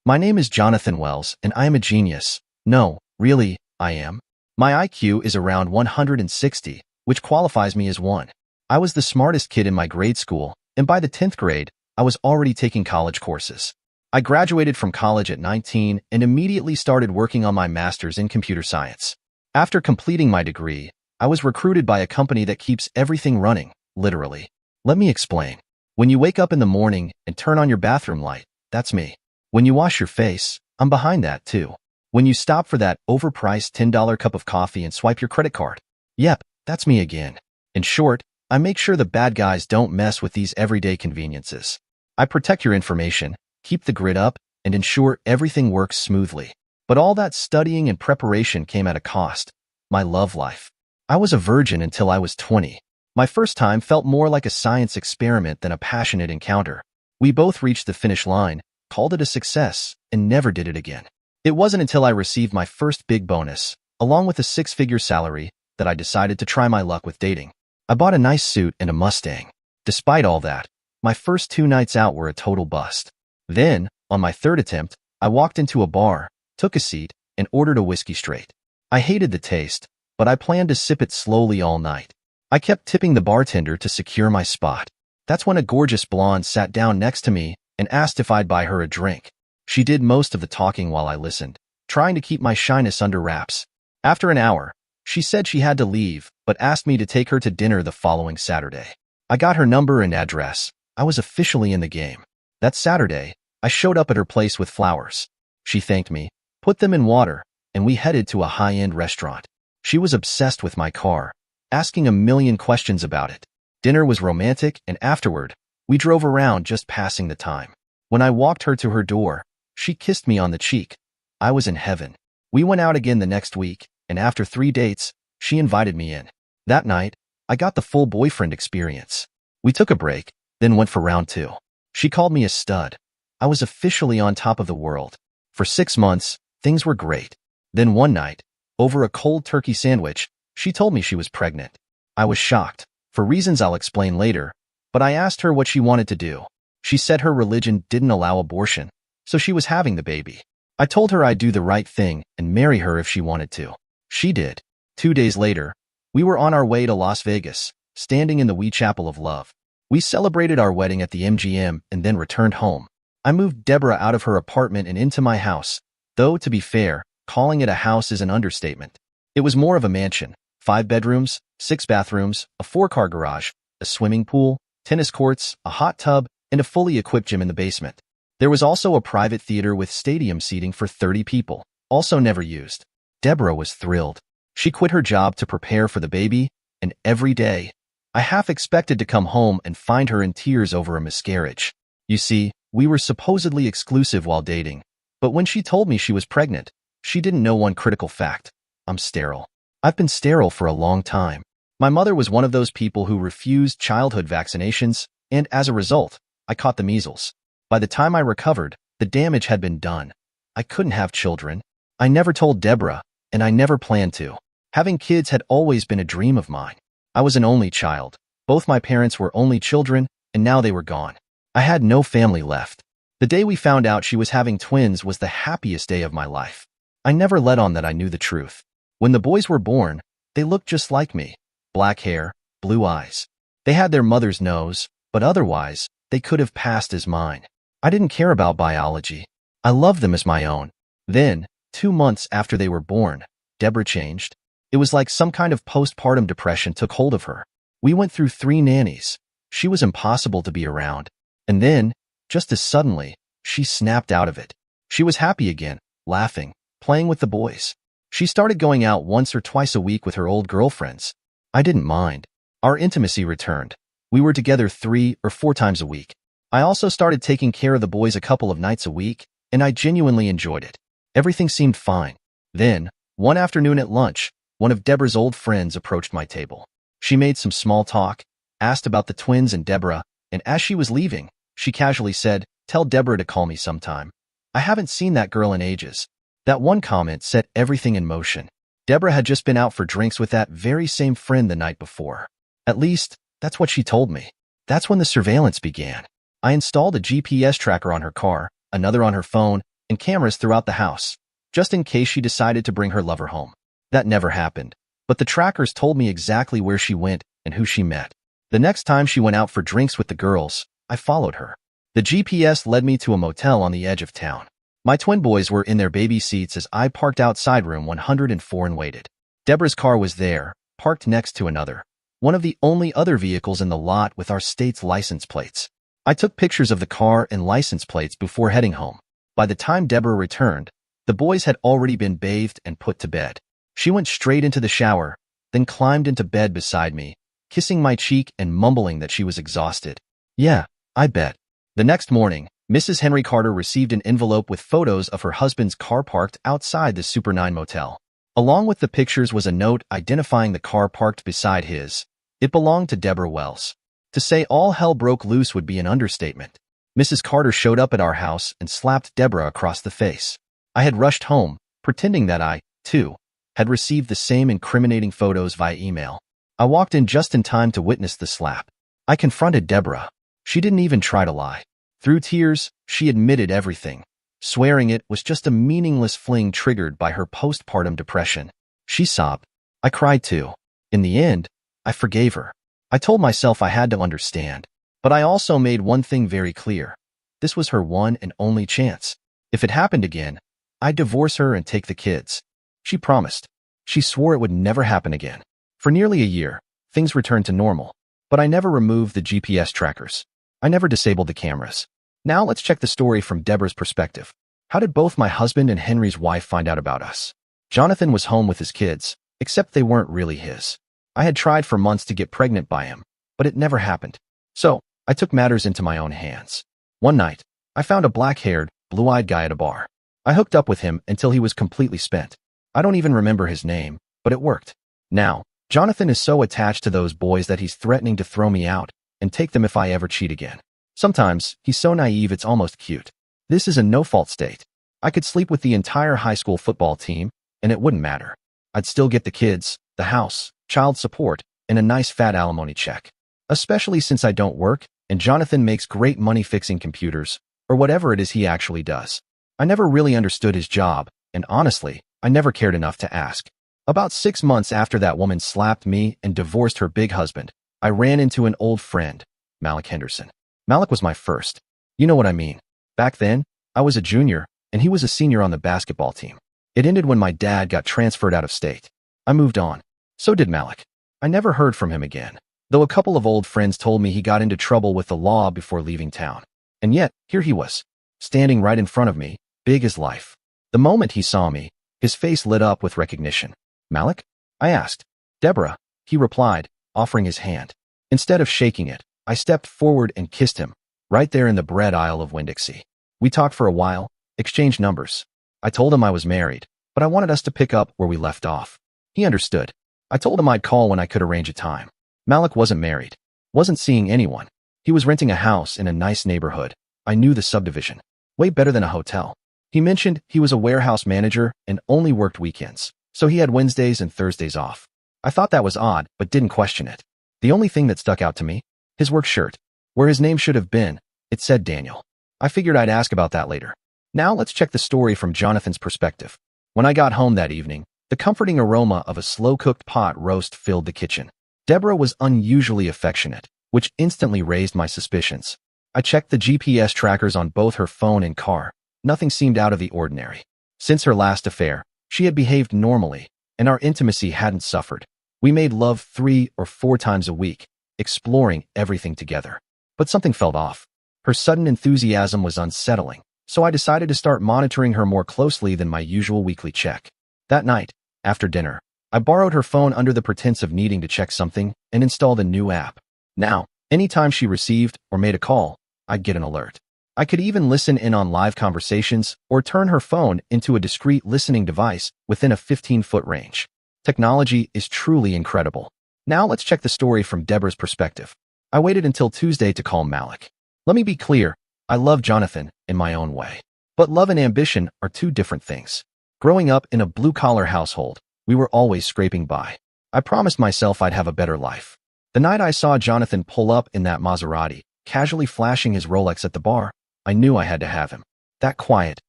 My name is Jonathan Wells, and I am a genius. No, really, I am. My IQ is around 160, which qualifies me as one. I was the smartest kid in my grade school, and by the 10th grade, I was already taking college courses. I graduated from college at 19 and immediately started working on my master's in computer science. After completing my degree, I was recruited by a company that keeps everything running, literally. Let me explain. When you wake up in the morning and turn on your bathroom light, that's me. When you wash your face, I'm behind that too. When you stop for that overpriced $10 cup of coffee and swipe your credit card, yep, that's me again. In short, I make sure the bad guys don't mess with these everyday conveniences. I protect your information, keep the grid up, and ensure everything works smoothly. But all that studying and preparation came at a cost. My love life. I was a virgin until I was 20. My first time felt more like a science experiment than a passionate encounter. We both reached the finish line, called it a success, and never did it again. It wasn't until I received my first big bonus, along with a six-figure salary, that I decided to try my luck with dating. I bought a nice suit and a Mustang. Despite all that, my first 2 nights out were a total bust. Then, on my third attempt, I walked into a bar, took a seat, and ordered a whiskey straight. I hated the taste, but I planned to sip it slowly all night. I kept tipping the bartender to secure my spot. That's when a gorgeous blonde sat down next to me and asked if I'd buy her a drink. She did most of the talking while I listened, trying to keep my shyness under wraps. After an hour, she said she had to leave, but asked me to take her to dinner the following Saturday. I got her number and address. I was officially in the game. That Saturday, I showed up at her place with flowers. She thanked me, put them in water, and we headed to a high-end restaurant. She was obsessed with my car, asking a million questions about it. Dinner was romantic, and afterward, we drove around just passing the time. When I walked her to her door, she kissed me on the cheek. I was in heaven. We went out again the next week, and after 3 dates, she invited me in. That night, I got the full boyfriend experience. We took a break, then went for round 2. She called me a stud. I was officially on top of the world. For 6 months, things were great. Then one night, over a cold turkey sandwich, she told me she was pregnant. I was shocked, for reasons I'll explain later, but I asked her what she wanted to do. She said her religion didn't allow abortion, so she was having the baby. I told her I'd do the right thing and marry her if she wanted to. She did. 2 days later, we were on our way to Las Vegas, standing in the wee chapel of love. We celebrated our wedding at the MGM and then returned home. I moved Deborah out of her apartment and into my house, though, to be fair, calling it a house is an understatement. It was more of a mansion. 5 bedrooms, 6 bathrooms, a 4-car garage, a swimming pool, tennis courts, a hot tub, and a fully equipped gym in the basement. There was also a private theater with stadium seating for 30 people, also never used. Deborah was thrilled. She quit her job to prepare for the baby, and every day, I half expected to come home and find her in tears over a miscarriage. You see, we were supposedly exclusive while dating, but when she told me she was pregnant, she didn't know one critical fact. I'm sterile. I've been sterile for a long time. My mother was one of those people who refused childhood vaccinations, and as a result, I caught the measles. By the time I recovered, the damage had been done. I couldn't have children. I never told Deborah, and I never planned to. Having kids had always been a dream of mine. I was an only child. Both my parents were only children, and now they were gone. I had no family left. The day we found out she was having twins was the happiest day of my life. I never let on that I knew the truth. When the boys were born, they looked just like me. Black hair, blue eyes. They had their mother's nose, but otherwise, they could have passed as mine. I didn't care about biology. I loved them as my own. Then, 2 months after they were born, Deborah changed. It was like some kind of postpartum depression took hold of her. We went through 3 nannies. She was impossible to be around. And then, just as suddenly, she snapped out of it. She was happy again, laughing, playing with the boys. She started going out once or twice a week with her old girlfriends. I didn't mind. Our intimacy returned. We were together 3 or 4 times a week. I also started taking care of the boys a couple of nights a week, and I genuinely enjoyed it. Everything seemed fine. Then, one afternoon at lunch, one of Deborah's old friends approached my table. She made some small talk, asked about the twins and Deborah, and as she was leaving, she casually said, "Tell Deborah to call me sometime. I haven't seen that girl in ages." That one comment set everything in motion. Deborah had just been out for drinks with that very same friend the night before. At least, that's what she told me. That's when the surveillance began. I installed a GPS tracker on her car, another on her phone, and cameras throughout the house, just in case she decided to bring her lover home. That never happened, but the trackers told me exactly where she went and who she met. The next time she went out for drinks with the girls, I followed her. The GPS led me to a motel on the edge of town. My twin boys were in their baby seats as I parked outside room 104 and waited. Deborah's car was there, parked next to another, one of the only other vehicles in the lot with our state's license plates. I took pictures of the car and license plates before heading home. By the time Deborah returned, the boys had already been bathed and put to bed. She went straight into the shower, then climbed into bed beside me, kissing my cheek and mumbling that she was exhausted. Yeah, I bet. The next morning, Mrs. Henry Carter received an envelope with photos of her husband's car parked outside the Super 9 motel. Along with the pictures was a note identifying the car parked beside his. It belonged to Deborah Wells. To say all hell broke loose would be an understatement. Mrs. Carter showed up at our house and slapped Deborah across the face. I had rushed home, pretending that I, too, had received the same incriminating photos via email. I walked in just in time to witness the slap. I confronted Deborah. She didn't even try to lie. Through tears, she admitted everything, swearing it was just a meaningless fling triggered by her postpartum depression. She sobbed. I cried too. In the end, I forgave her. I told myself I had to understand. But I also made one thing very clear. This was her one and only chance. If it happened again, I'd divorce her and take the kids. She promised. She swore it would never happen again. For nearly a year, things returned to normal. But I never removed the GPS trackers. I never disabled the cameras. Now let's check the story from Deborah's perspective. How did both my husband and Henry's wife find out about us? Jonathan was home with his kids, except they weren't really his. I had tried for months to get pregnant by him, but it never happened. So, I took matters into my own hands. One night, I found a black-haired, blue-eyed guy at a bar. I hooked up with him until he was completely spent. I don't even remember his name, but it worked. Now, Jonathan is so attached to those boys that he's threatening to throw me out and take them if I ever cheat again. Sometimes, he's so naive it's almost cute. This is a no-fault state. I could sleep with the entire high school football team, and it wouldn't matter. I'd still get the kids, the house, child support, and a nice fat alimony check. Especially since I don't work, and Jonathan makes great money fixing computers, or whatever it is he actually does. I never really understood his job, and honestly, I never cared enough to ask. About 6 months after that woman slapped me and divorced her big husband, I ran into an old friend, Malik Henderson. Malik was my first. You know what I mean. Back then, I was a junior, and he was a senior on the basketball team. It ended when my dad got transferred out of state. I moved on. So did Malik. I never heard from him again, though a couple of old friends told me he got into trouble with the law before leaving town. And yet, here he was, standing right in front of me, big as life. The moment he saw me, his face lit up with recognition. Malik? I asked. Deborah, he replied, offering his hand. Instead of shaking it, I stepped forward and kissed him, right there in the bread aisle of Winn-Dixie. We talked for a while, exchanged numbers. I told him I was married, but I wanted us to pick up where we left off. He understood. I told him I'd call when I could arrange a time. Malik wasn't married, wasn't seeing anyone. He was renting a house in a nice neighborhood. I knew the subdivision. Way better than a hotel. He mentioned he was a warehouse manager and only worked weekends, so he had Wednesdays and Thursdays off. I thought that was odd, but didn't question it. The only thing that stuck out to me, his work shirt. Where his name should have been, it said Daniel. I figured I'd ask about that later. Now let's check the story from Jonathan's perspective. When I got home that evening, the comforting aroma of a slow-cooked pot roast filled the kitchen. Deborah was unusually affectionate, which instantly raised my suspicions. I checked the GPS trackers on both her phone and car. Nothing seemed out of the ordinary. Since her last affair, she had behaved normally, and our intimacy hadn't suffered. We made love 3 or 4 times a week, exploring everything together. But something felt off. Her sudden enthusiasm was unsettling, so I decided to start monitoring her more closely than my usual weekly check. That night, after dinner, I borrowed her phone under the pretense of needing to check something and installed a new app. Now, anytime she received or made a call, I'd get an alert. I could even listen in on live conversations or turn her phone into a discreet listening device within a 15-foot range. Technology is truly incredible. Now let's check the story from Deborah's perspective. I waited until Tuesday to call Malik. Let me be clear, I love Jonathan in my own way. But love and ambition are 2 different things. Growing up in a blue-collar household, we were always scraping by. I promised myself I'd have a better life. The night I saw Jonathan pull up in that Maserati, casually flashing his Rolex at the bar, I knew I had to have him. That quiet,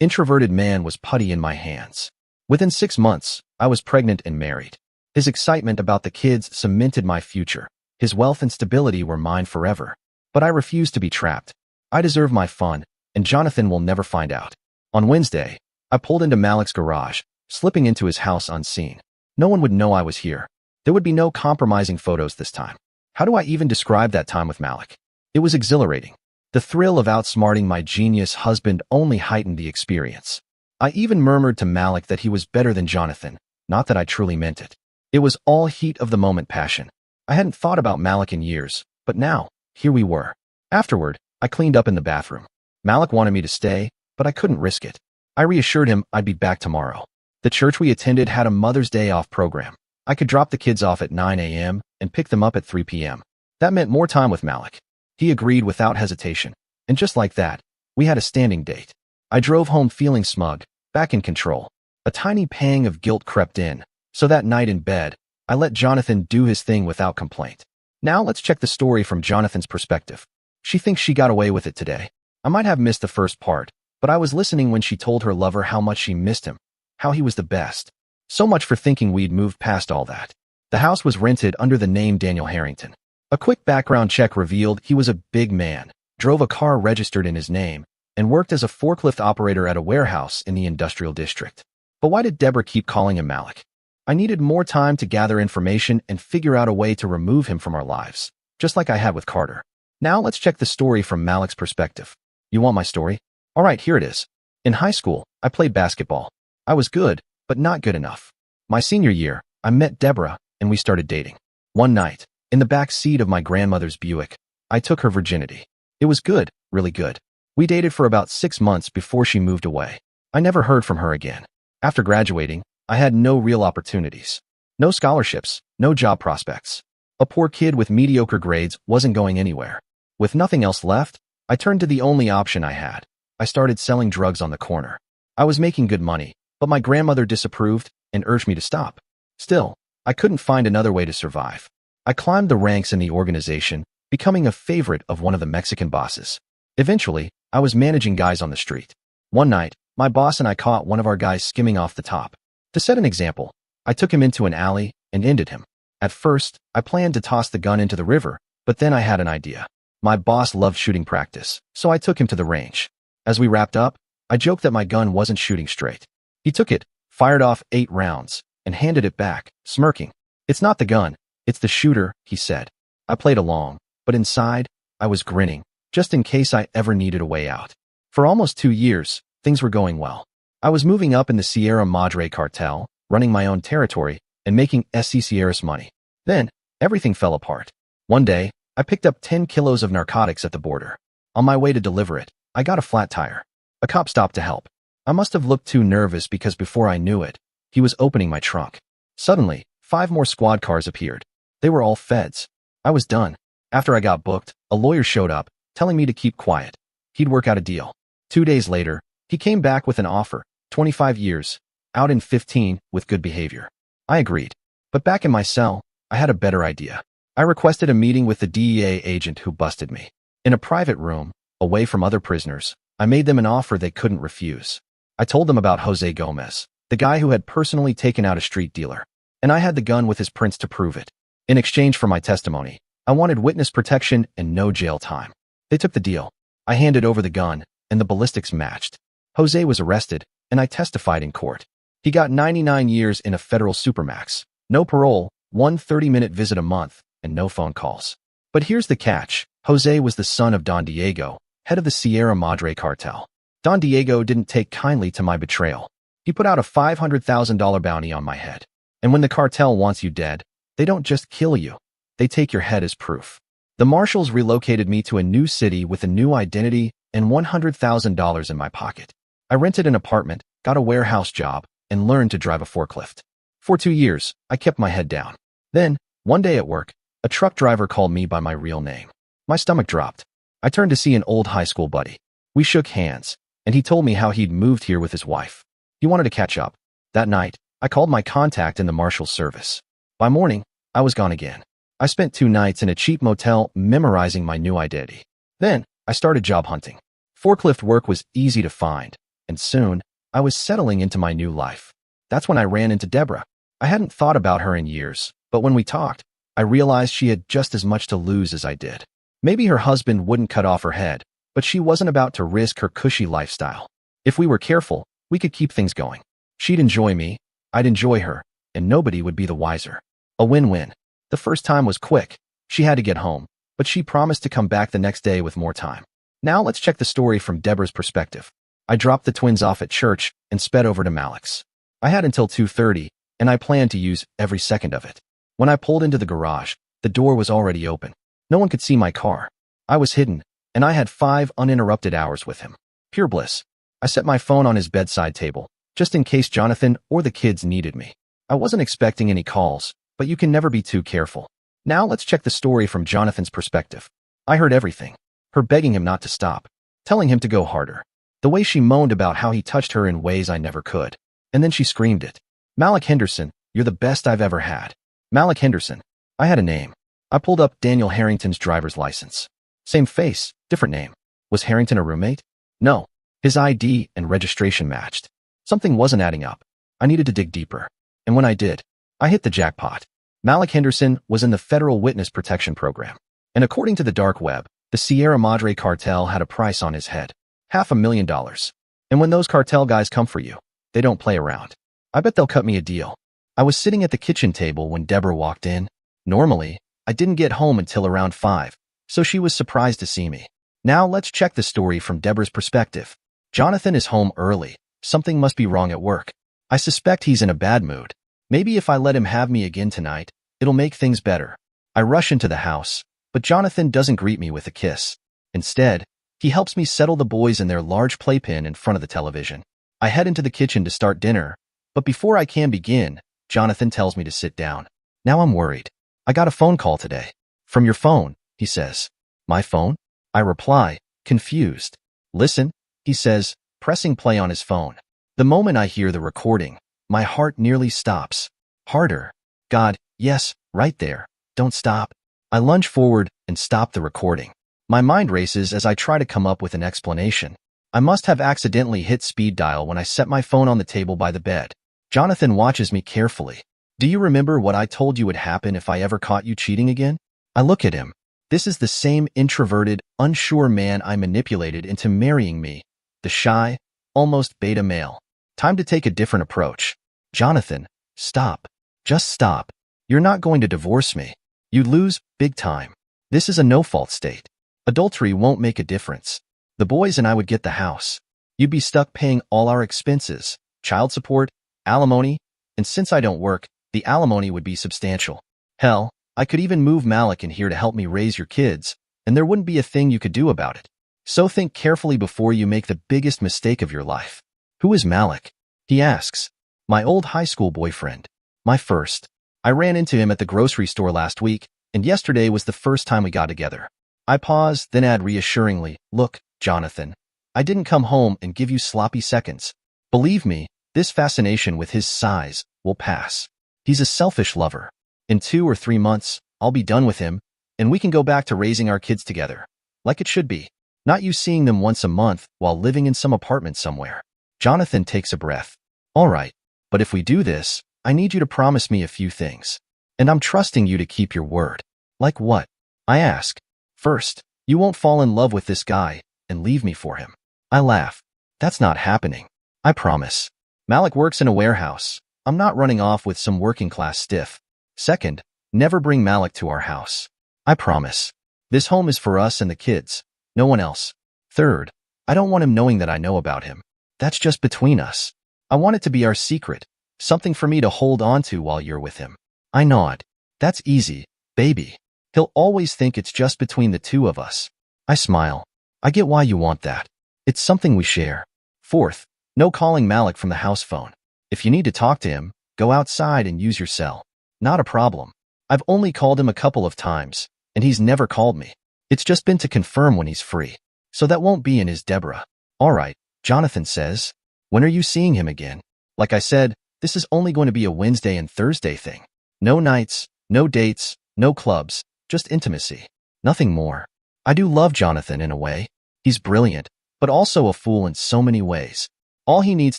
Introverted man was putty in my hands. Within 6 months, I was pregnant and married. His excitement about the kids cemented my future. His wealth and stability were mine forever. But I refused to be trapped. I deserve my fun, and Jonathan will never find out. On Wednesday, I pulled into Malik's garage, slipping into his house unseen. No one would know I was here. There would be no compromising photos this time. How do I even describe that time with Malik? It was exhilarating. The thrill of outsmarting my genius husband only heightened the experience. I even murmured to Malik that he was better than Jonathan, not that I truly meant it. It was all heat of the moment passion. I hadn't thought about Malik in years, but now, here we were. Afterward, I cleaned up in the bathroom. Malik wanted me to stay, but I couldn't risk it. I reassured him I'd be back tomorrow. The church we attended had a Mother's Day off program. I could drop the kids off at 9 a.m. and pick them up at 3 p.m. That meant more time with Malik. He agreed without hesitation, and just like that, we had a standing date. I drove home feeling smug, back in control. A tiny pang of guilt crept in, so that night in bed, I let Jonathan do his thing without complaint. Now let's check the story from Jonathan's perspective. She thinks she got away with it today. I might have missed the first part, but I was listening when she told her lover how much she missed him, how he was the best. So much for thinking we'd moved past all that. The house was rented under the name Daniel Harrington. A quick background check revealed he was a big man, drove a car registered in his name, and worked as a forklift operator at a warehouse in the industrial district. But why did Deborah keep calling him Malik? I needed more time to gather information and figure out a way to remove him from our lives, just like I had with Carter. Now let's check the story from Malik's perspective. You want my story? All right, here it is. In high school, I played basketball. I was good, but not good enough. My senior year, I met Deborah, and we started dating. One night, in the back seat of my grandmother's Buick, I took her virginity. It was good, really good. We dated for about 6 months before she moved away. I never heard from her again. After graduating, I had no real opportunities. No scholarships, no job prospects. A poor kid with mediocre grades wasn't going anywhere. With nothing else left, I turned to the only option I had. I started selling drugs on the corner. I was making good money, but my grandmother disapproved and urged me to stop. Still, I couldn't find another way to survive. I climbed the ranks in the organization, becoming a favorite of one of the Mexican bosses. Eventually, I was managing guys on the street. One night, my boss and I caught one of our guys skimming off the top. To set an example, I took him into an alley and ended him. At first, I planned to toss the gun into the river, but then I had an idea. My boss loved shooting practice, so I took him to the range. As we wrapped up, I joked that my gun wasn't shooting straight. He took it, fired off 8 rounds, and handed it back, smirking. "It's not the gun, it's the shooter," he said. I played along, but inside, I was grinning, just in case I ever needed a way out. For almost 2 years, things were going well. I was moving up in the Sierra Madre cartel, running my own territory, and making Sierras money. Then, everything fell apart. One day, I picked up 10 kilos of narcotics at the border. On my way to deliver it, I got a flat tire. A cop stopped to help. I must have looked too nervous because before I knew it, he was opening my trunk. Suddenly, 5 more squad cars appeared. They were all feds. I was done. After I got booked, a lawyer showed up, telling me to keep quiet. He'd work out a deal. 2 days later, he came back with an offer, 25 years, out in 15, with good behavior. I agreed. But back in my cell, I had a better idea. I requested a meeting with the DEA agent who busted me. In a private room, away from other prisoners, I made them an offer they couldn't refuse. I told them about Jose Gomez, the guy who had personally taken out a street dealer, and I had the gun with his prints to prove it. In exchange for my testimony, I wanted witness protection and no jail time. They took the deal. I handed over the gun, and the ballistics matched. Jose was arrested, and I testified in court. He got 99 years in a federal supermax, no parole, 1 30-minute visit a month, and no phone calls. But here's the catch. Jose was the son of Don Diego, head of the Sierra Madre cartel. Don Diego didn't take kindly to my betrayal. He put out a $500,000 bounty on my head. And when the cartel wants you dead, they don't just kill you. They take your head as proof. The marshals relocated me to a new city with a new identity and $100,000 in my pocket. I rented an apartment, got a warehouse job, and learned to drive a forklift. For 2 years, I kept my head down. Then, one day at work, a truck driver called me by my real name. My stomach dropped. I turned to see an old high school buddy. We shook hands, and he told me how he'd moved here with his wife. He wanted to catch up. That night, I called my contact in the marshal's service. By morning, I was gone again. I spent 2 nights in a cheap motel memorizing my new identity. Then, I started job hunting. Forklift work was easy to find, and soon, I was settling into my new life. That's when I ran into Deborah. I hadn't thought about her in years, but when we talked, I realized she had just as much to lose as I did. Maybe her husband wouldn't cut off her head, but she wasn't about to risk her cushy lifestyle. If we were careful, we could keep things going. She'd enjoy me, I'd enjoy her, and nobody would be the wiser. A win-win. The first time was quick. She had to get home, but she promised to come back the next day with more time. Now let's check the story from Deborah's perspective. I dropped the twins off at church and sped over to Malik's. I had until 2:30, and I planned to use every second of it. When I pulled into the garage, the door was already open. No one could see my car. I was hidden, and I had 5 uninterrupted hours with him. Pure bliss. I set my phone on his bedside table, just in case Jonathan or the kids needed me. I wasn't expecting any calls, but you can never be too careful. Now let's check the story from Jonathan's perspective. I heard everything. Her begging him not to stop, telling him to go harder. The way she moaned about how he touched her in ways I never could. And then she screamed it. Malik Henderson, you're the best I've ever had. Malik Henderson. I had a name. I pulled up Daniel Harrington's driver's license. Same face, different name. Was Harrington a roommate? No. His ID and registration matched. Something wasn't adding up. I needed to dig deeper. And when I did, I hit the jackpot. Malik Henderson was in the Federal Witness Protection Program. And according to the dark web, the Sierra Madre cartel had a price on his head. $500,000. And when those cartel guys come for you, they don't play around. I bet they'll cut me a deal. I was sitting at the kitchen table when Deborah walked in. Normally, I didn't get home until around 5, so she was surprised to see me. Now let's check the story from Deborah's perspective. Jonathan is home early. Something must be wrong at work. I suspect he's in a bad mood. Maybe if I let him have me again tonight, it'll make things better. I rush into the house, but Jonathan doesn't greet me with a kiss. Instead, he helps me settle the boys in their large playpen in front of the television. I head into the kitchen to start dinner, but before I can begin, Jonathan tells me to sit down. Now I'm worried. I got a phone call today. From your phone, he says. My phone? I reply, confused. Listen, he says, pressing play on his phone. The moment I hear the recording, my heart nearly stops. Harder. God, yes, right there. Don't stop. I lunge forward and stop the recording. My mind races as I try to come up with an explanation. I must have accidentally hit speed dial when I set my phone on the table by the bed. Jonathan watches me carefully. Do you remember what I told you would happen if I ever caught you cheating again? I look at him. This is the same introverted, unsure man I manipulated into marrying me. The shy, almost beta male. Time to take a different approach. Jonathan, stop. Just stop. You're not going to divorce me. You'd lose big time. This is a no-fault state. Adultery won't make a difference. The boys and I would get the house. You'd be stuck paying all our expenses, child support, alimony, and since I don't work, the alimony would be substantial. Hell, I could even move Malik in here to help me raise your kids, and there wouldn't be a thing you could do about it. So think carefully before you make the biggest mistake of your life. Who is Malik? He asks. My old high school boyfriend. My first. I ran into him at the grocery store last week, and yesterday was the first time we got together. I pause, then add reassuringly, look, Jonathan, I didn't come home and give you sloppy seconds. Believe me, this fascination with his size will pass. He's a selfish lover. In 2 or 3 months, I'll be done with him, and we can go back to raising our kids together. Like it should be. Not you seeing them once a month while living in some apartment somewhere. Jonathan takes a breath. All right, but if we do this, I need you to promise me a few things. And I'm trusting you to keep your word. Like what? I ask. First, you won't fall in love with this guy and leave me for him. I laugh. That's not happening. I promise. Malik works in a warehouse. I'm not running off with some working class stiff. Second, never bring Malik to our house. I promise. This home is for us and the kids. No one else. Third, I don't want him knowing that I know about him. That's just between us. I want it to be our secret. Something for me to hold on to while you're with him. I nod. That's easy, baby. He'll always think it's just between the two of us. I smile. I get why you want that. It's something we share. Fourth, no calling Malik from the house phone. If you need to talk to him, go outside and use your cell. Not a problem. I've only called him a couple of times, and he's never called me. It's just been to confirm when he's free. So that won't be in his Deborah. All right, Jonathan says. When are you seeing him again? Like I said, this is only going to be a Wednesday and Thursday thing. No nights, no dates, no clubs, just intimacy. Nothing more. I do love Jonathan in a way. He's brilliant, but also a fool in so many ways. All he needs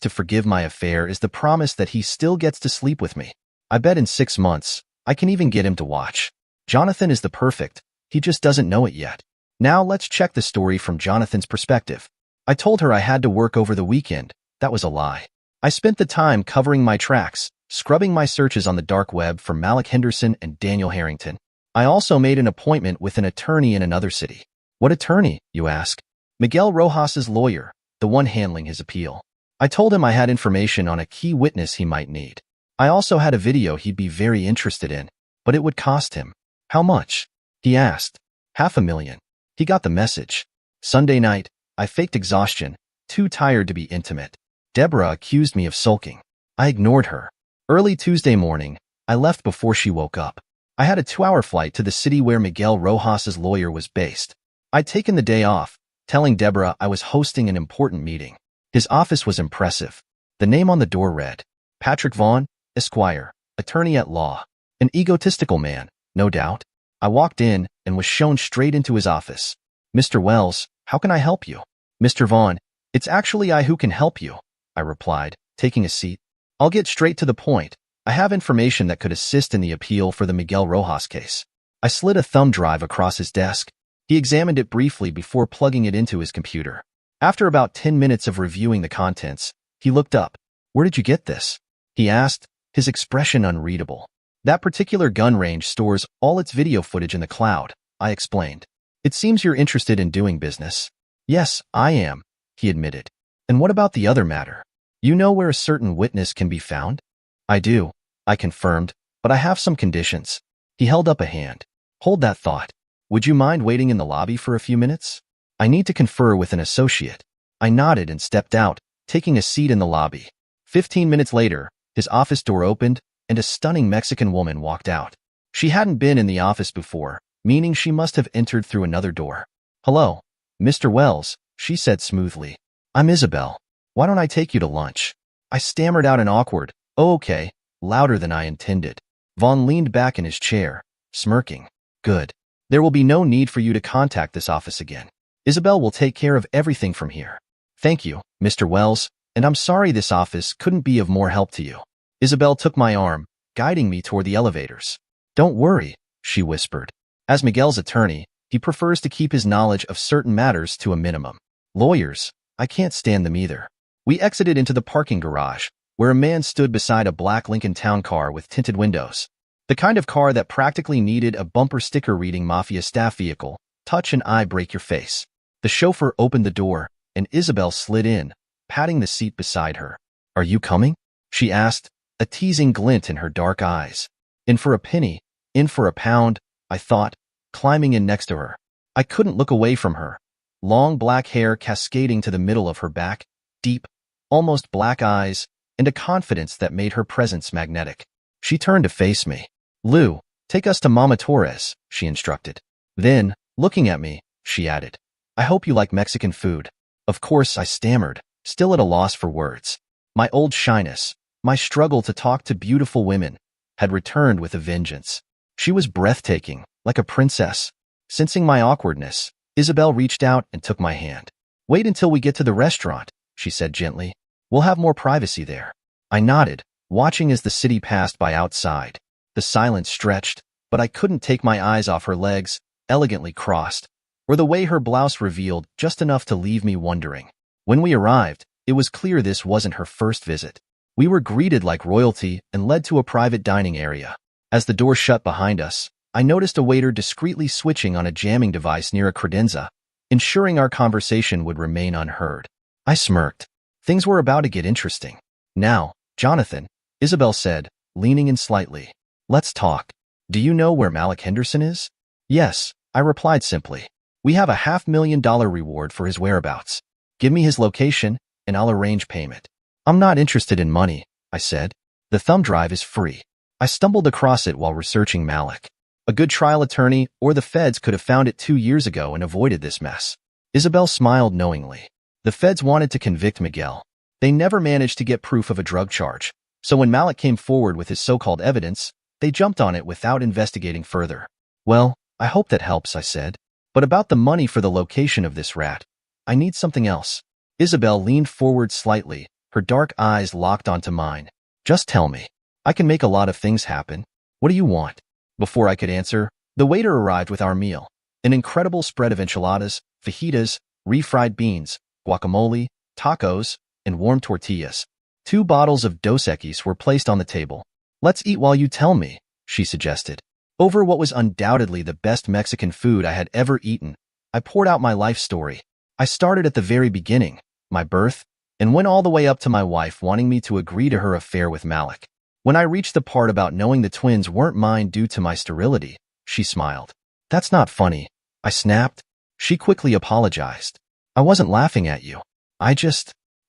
to forgive my affair is the promise that he still gets to sleep with me. I bet in 6 months, I can even get him to watch. Jonathan is the perfect, he just doesn't know it yet. Now let's check the story from Jonathan's perspective. I told her I had to work over the weekend. That was a lie. I spent the time covering my tracks, scrubbing my searches on the dark web for Malik Henderson and Daniel Harrington. I also made an appointment with an attorney in another city. What attorney, you ask? Miguel Rojas's lawyer, the one handling his appeal. I told him I had information on a key witness he might need. I also had a video he'd be very interested in, but it would cost him. How much? He asked. $500,000. He got the message. Sunday night, I faked exhaustion, too tired to be intimate. Deborah accused me of sulking. I ignored her. Early Tuesday morning, I left before she woke up. I had a 2-hour flight to the city where Miguel Rojas's lawyer was based. I'd taken the day off, telling Deborah I was hosting an important meeting. His office was impressive. The name on the door read, Patrick Vaughn, Esquire, attorney at law. An egotistical man, no doubt. I walked in and was shown straight into his office. Mr. Wells, how can I help you? Mr. Vaughn, it's actually I who can help you, I replied, taking a seat. I'll get straight to the point. I have information that could assist in the appeal for the Miguel Rojas case. I slid a thumb drive across his desk. He examined it briefly before plugging it into his computer. After about 10 minutes of reviewing the contents, he looked up. Where did you get this? He asked, his expression unreadable. That particular gun range stores all its video footage in the cloud, I explained. It seems you're interested in doing business. Yes, I am, he admitted. And what about the other matter? You know where a certain witness can be found? I do, I confirmed, but I have some conditions. He held up a hand. Hold that thought. Would you mind waiting in the lobby for a few minutes? I need to confer with an associate. I nodded and stepped out, taking a seat in the lobby. 15 minutes later, his office door opened, and a stunning Mexican woman walked out. She hadn't been in the office before, meaning she must have entered through another door. Hello, Mr. Wells, she said smoothly. I'm Isabel. Why don't I take you to lunch? I stammered out an awkward, oh okay, louder than I intended. Vaughn leaned back in his chair, smirking. Good. There will be no need for you to contact this office again. Isabel will take care of everything from here. Thank you, Mr. Wells, and I'm sorry this office couldn't be of more help to you. Isabel took my arm, guiding me toward the elevators. Don't worry, she whispered. As Miguel's attorney, he prefers to keep his knowledge of certain matters to a minimum. Lawyers, I can't stand them either. We exited into the parking garage, where a man stood beside a black Lincoln Town car with tinted windows. The kind of car that practically needed a bumper sticker reading Mafia staff vehicle, touch and I break your face. The chauffeur opened the door, and Isabel slid in, patting the seat beside her. Are you coming? She asked, a teasing glint in her dark eyes. In for a penny, in for a pound, I thought, climbing in next to her. I couldn't look away from her. Long black hair cascading to the middle of her back, deep, almost black eyes, and a confidence that made her presence magnetic. She turned to face me. Lou, take us to Mama Torres, she instructed. Then, looking at me, she added, I hope you like Mexican food. Of course, I stammered, still at a loss for words. My old shyness, my struggle to talk to beautiful women, had returned with a vengeance. She was breathtaking, like a princess. Sensing my awkwardness, Isabel reached out and took my hand. Wait until we get to the restaurant, she said gently. We'll have more privacy there. I nodded, watching as the city passed by outside. The silence stretched, but I couldn't take my eyes off her legs, elegantly crossed, or the way her blouse revealed just enough to leave me wondering. When we arrived, it was clear this wasn't her first visit. We were greeted like royalty and led to a private dining area. As the door shut behind us, I noticed a waiter discreetly switching on a jamming device near a credenza, ensuring our conversation would remain unheard. I smirked. Things were about to get interesting. Now, Jonathan, Isabel said, leaning in slightly. Let's talk. Do you know where Malik Henderson is? Yes, I replied simply. We have a $500,000 reward for his whereabouts. Give me his location, and I'll arrange payment. I'm not interested in money, I said. The thumb drive is free. I stumbled across it while researching Malik. A good trial attorney or the feds could have found it 2 years ago and avoided this mess. Isabel smiled knowingly. The feds wanted to convict Miguel. They never managed to get proof of a drug charge. So when Malik came forward with his so-called evidence, they jumped on it without investigating further. Well, I hope that helps, I said. But about the money for the location of this rat, I need something else. Isabel leaned forward slightly, Her dark eyes locked onto mine. Just tell me. I can make a lot of things happen. What do you want? Before I could answer, the waiter arrived with our meal. An incredible spread of enchiladas, fajitas, refried beans, guacamole, tacos, and warm tortillas. 2 bottles of Dos Equis were placed on the table. Let's eat while you tell me, she suggested. Over what was undoubtedly the best Mexican food I had ever eaten, I poured out my life story. I started at the very beginning, my birth, and went all the way up to my wife wanting me to agree to her affair with Malik. When I reached the part about knowing the twins weren't mine due to my sterility, she smiled. That's not funny, I snapped. She quickly apologized. I wasn't laughing at you. I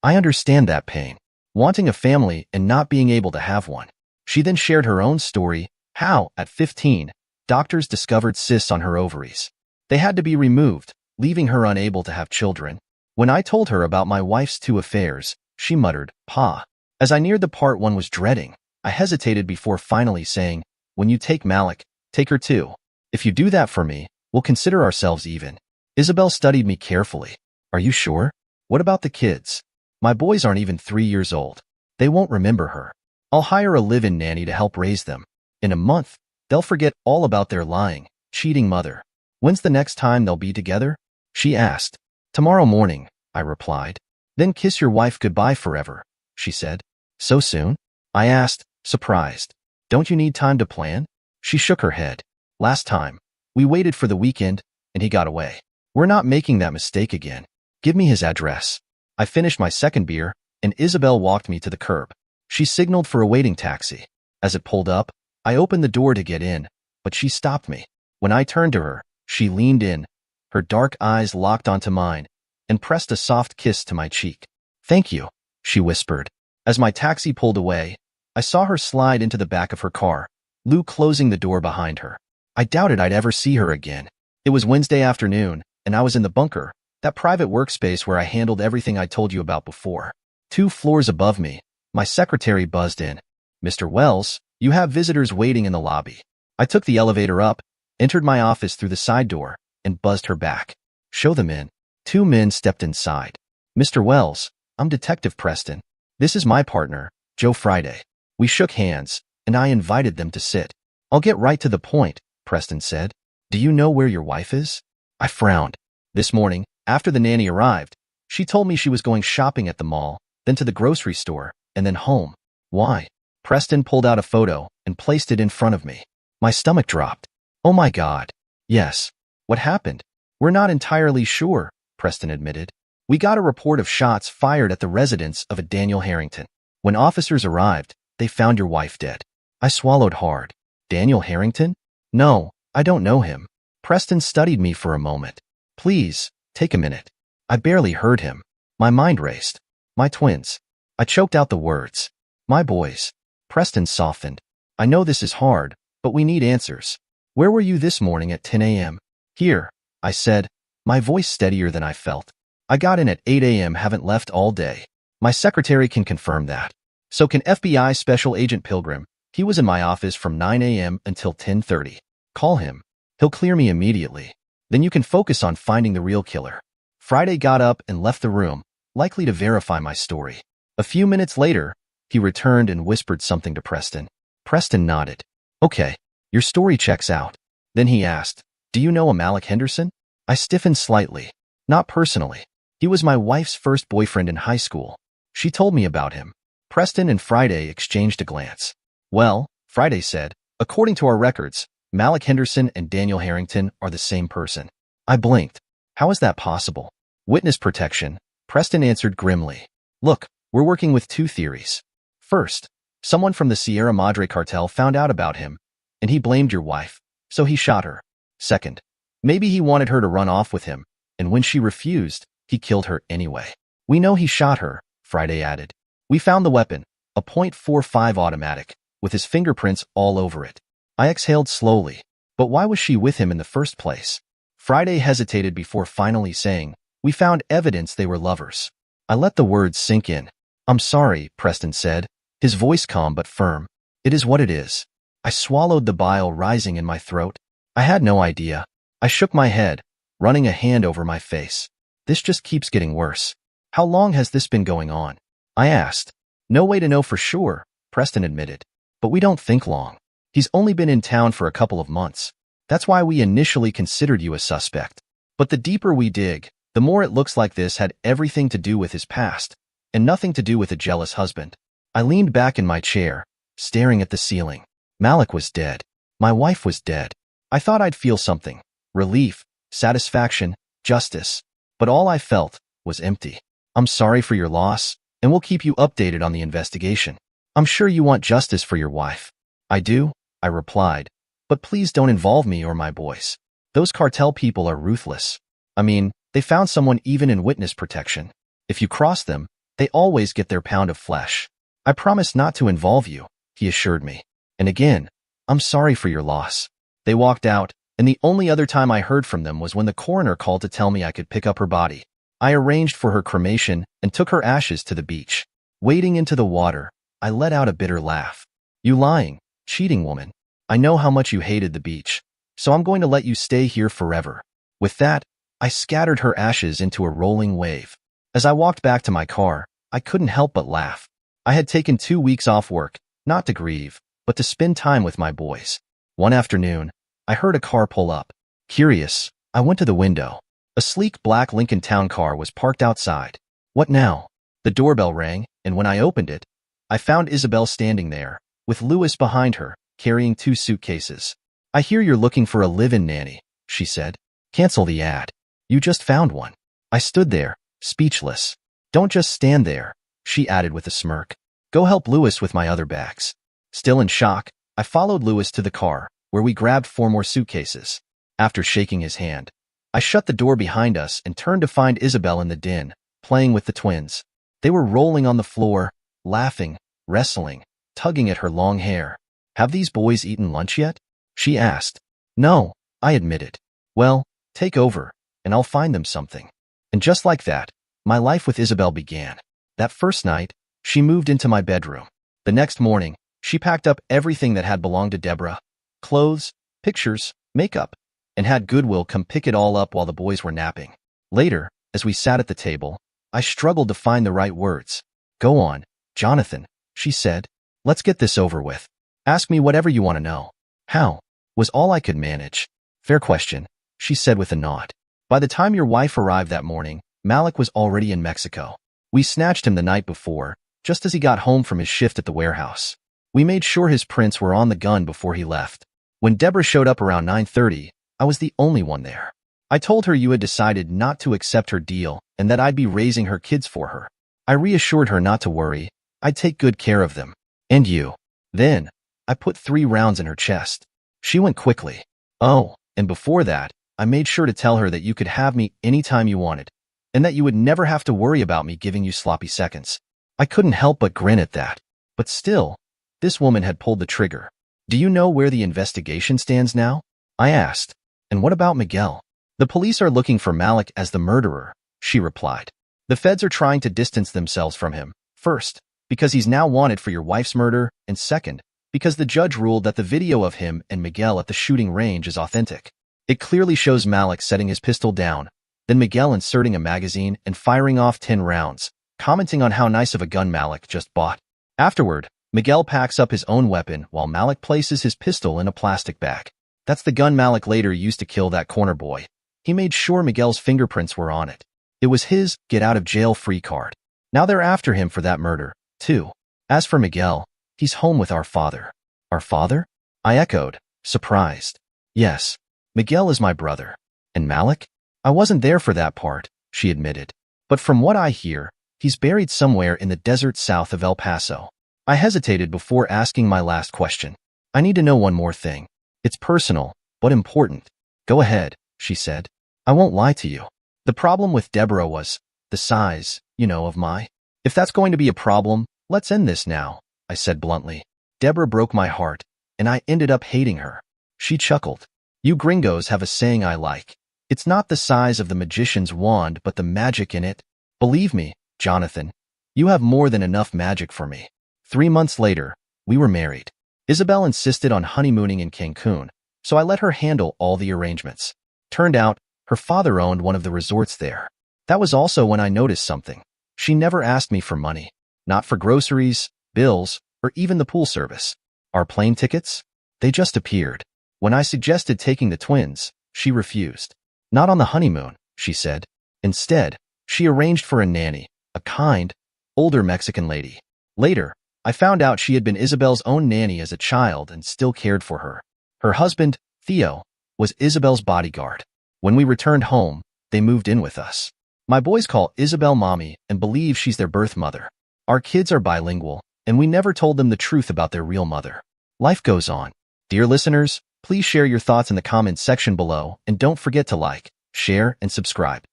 understand that pain. Wanting a family and not being able to have one. She then shared her own story, how, at 15, doctors discovered cysts on her ovaries. They had to be removed, leaving her unable to have children. When I told her about my wife's 2 affairs, she muttered, "Pa." As I neared the part one was dreading, I hesitated before finally saying, "When you take Malik, take her too. If you do that for me, we'll consider ourselves even." Isabel studied me carefully. Are you sure? What about the kids? My boys aren't even 3 years old. They won't remember her. I'll hire a live-in nanny to help raise them. In a month, they'll forget all about their lying, cheating mother. When's the next time they'll be together? She asked. Tomorrow morning, I replied. Then kiss your wife goodbye forever, she said. So soon? I asked, surprised. Don't you need time to plan? She shook her head. Last time, we waited for the weekend, and he got away. We're not making that mistake again. Give me his address. I finished my second beer, and Isabel walked me to the curb. She signaled for a waiting taxi. As it pulled up, I opened the door to get in, but she stopped me. When I turned to her, she leaned in, her dark eyes locked onto mine, and pressed a soft kiss to my cheek. Thank you, she whispered. As my taxi pulled away, I saw her slide into the back of her car, Lou closing the door behind her. I doubted I'd ever see her again. It was Wednesday afternoon, and I was in the bunker, that private workspace where I handled everything I told you about before. 2 floors above me, my secretary buzzed in. Mr. Wells, you have visitors waiting in the lobby. I took the elevator up, entered my office through the side door, and buzzed her back. Show them in. 2 men stepped inside. Mr. Wells, I'm Detective Preston. This is my partner, Joe Friday. We shook hands, and I invited them to sit. I'll get right to the point, Preston said. Do you know where your wife is? I frowned. This morning, after the nanny arrived, she told me she was going shopping at the mall, then to the grocery store, and then home. Why? Preston pulled out a photo and placed it in front of me. My stomach dropped. Oh my God. Yes. What happened? We're not entirely sure, Preston admitted. We got a report of shots fired at the residence of a Daniel Harrington. When officers arrived, they found your wife dead. I swallowed hard. Daniel Harrington? No, I don't know him. Preston studied me for a moment. Please, take a minute. I barely heard him. My mind raced. My twins. I choked out the words. My boys. Preston softened. I know this is hard, but we need answers. Where were you this morning at 10 a.m.? Here, I said, my voice steadier than I felt. I got in at 8 a.m. haven't left all day. My secretary can confirm that. So can FBI Special Agent Pilgrim. He was in my office from 9 a.m. until 10:30. Call him. He'll clear me immediately. Then you can focus on finding the real killer. Friday got up and left the room, likely to verify my story. A few minutes later, he returned and whispered something to Preston. Preston nodded. Okay, your story checks out. Then he asked, do you know a Malik Henderson? I stiffened slightly. Not personally. He was my wife's first boyfriend in high school. She told me about him. Preston and Friday exchanged a glance. Well, Friday said, according to our records, Malik Henderson and Daniel Harrington are the same person. I blinked. How is that possible? Witness protection, Preston answered grimly. Look, we're working with 2 theories. First, someone from the Sierra Madre cartel found out about him, and he blamed your wife, so he shot her. Second, maybe he wanted her to run off with him, and when she refused, he killed her anyway. We know he shot her, Friday added. We found the weapon, a .45 automatic, with his fingerprints all over it. I exhaled slowly. But why was she with him in the first place? Friday hesitated before finally saying, we found evidence they were lovers. I let the words sink in. I'm sorry, Preston said, his voice calm but firm. It is what it is. I swallowed the bile rising in my throat. I had no idea. I shook my head, running a hand over my face. This just keeps getting worse. How long has this been going on? I asked. No way to know for sure, Preston admitted. But we don't think long. He's only been in town for a couple of months. That's why we initially considered you a suspect. But the deeper we dig, the more it looks like this had everything to do with his past, and nothing to do with a jealous husband. I leaned back in my chair, staring at the ceiling. Malik was dead. My wife was dead. I thought I'd feel something. Relief, satisfaction, justice. But all I felt was empty. I'm sorry for your loss, and we'll keep you updated on the investigation. I'm sure you want justice for your wife. I do, I replied. But please don't involve me or my boys. Those cartel people are ruthless. I mean, they found someone even in witness protection. If you cross them, they always get their pound of flesh. I promise not to involve you, he assured me. And again, I'm sorry for your loss. They walked out, and the only other time I heard from them was when the coroner called to tell me I could pick up her body. I arranged for her cremation and took her ashes to the beach. Wading into the water, I let out a bitter laugh. You lying, cheating woman. I know how much you hated the beach, so I'm going to let you stay here forever. With that, I scattered her ashes into a rolling wave. As I walked back to my car, I couldn't help but laugh. I had taken 2 weeks off work, not to grieve, but to spend time with my boys. One afternoon, I heard a car pull up. Curious, I went to the window. A sleek black Lincoln Town car was parked outside. What now? The doorbell rang, and when I opened it, I found Isabel standing there, with Louis behind her, carrying 2 suitcases. I hear you're looking for a live-in nanny, she said. Cancel the ad. You just found one. I stood there, speechless. Don't just stand there, she added with a smirk. Go help Louis with my other bags. Still in shock, I followed Louis to the car, where we grabbed 4 more suitcases. After shaking his hand, I shut the door behind us and turned to find Isabel in the den, playing with the twins. They were rolling on the floor, laughing, wrestling, tugging at her long hair. Have these boys eaten lunch yet? She asked. No, I admitted. Well, take over, and I'll find them something. And just like that, my life with Isabel began. That first night, she moved into my bedroom. The next morning, she packed up everything that had belonged to Deborah, clothes, pictures, makeup, and had Goodwill come pick it all up while the boys were napping. Later, as we sat at the table, I struggled to find the right words. Go on, Jonathan, she said. Let's get this over with. Ask me whatever you want to know. How? Was all I could manage. Fair question, she said with a nod. By the time your wife arrived that morning, Malik was already in Mexico. We snatched him the night before, just as he got home from his shift at the warehouse. We made sure his prints were on the gun before he left. When Deborah showed up around 9:30, I was the only one there. I told her you had decided not to accept her deal and that I'd be raising her kids for her. I reassured her not to worry. I'd take good care of them. And you. Then, I put 3 rounds in her chest. She went quickly. Oh, and before that, I made sure to tell her that you could have me anytime you wanted, and that you would never have to worry about me giving you sloppy seconds. I couldn't help but grin at that. But still, this woman had pulled the trigger. Do you know where the investigation stands now? I asked. And what about Miguel? The police are looking for Malik as the murderer, she replied. The feds are trying to distance themselves from him. First, because he's now wanted for your wife's murder, and second, because the judge ruled that the video of him and Miguel at the shooting range is authentic. It clearly shows Malik setting his pistol down, then Miguel inserting a magazine and firing off 10 rounds, commenting on how nice of a gun Malik just bought. Afterward, Miguel packs up his own weapon while Malik places his pistol in a plastic bag. That's the gun Malik later used to kill that corner boy. He made sure Miguel's fingerprints were on it. It was his get-out-of-jail-free card. Now they're after him for that murder, too. As for Miguel, he's home with our father. Our father? I echoed, surprised. Yes, Miguel is my brother. And Malik? I wasn't there for that part, she admitted. But from what I hear, he's buried somewhere in the desert south of El Paso. I hesitated before asking my last question. I need to know one more thing. It's personal, but important. Go ahead, she said. I won't lie to you. The problem with Deborah was the size, of my. If that's going to be a problem, let's end this now, I said bluntly. Deborah broke my heart, and I ended up hating her. She chuckled. You gringos have a saying I like. It's not the size of the magician's wand, but the magic in it. Believe me, Jonathan, you have more than enough magic for me. 3 months later, we were married. Isabel insisted on honeymooning in Cancun, so I let her handle all the arrangements. Turned out, her father owned one of the resorts there. That was also when I noticed something. She never asked me for money. Not for groceries, bills, or even the pool service. Our plane tickets? They just appeared. When I suggested taking the twins, she refused. Not on the honeymoon, she said. Instead, she arranged for a nanny, a kind, older Mexican lady. Later, I found out she had been Isabel's own nanny as a child and still cared for her. Her husband, Theo, was Isabel's bodyguard. When we returned home, they moved in with us. My boys call Isabel Mommy and believe she's their birth mother. Our kids are bilingual, and we never told them the truth about their real mother. Life goes on. Dear listeners, please share your thoughts in the comments section below and don't forget to like, share, and subscribe.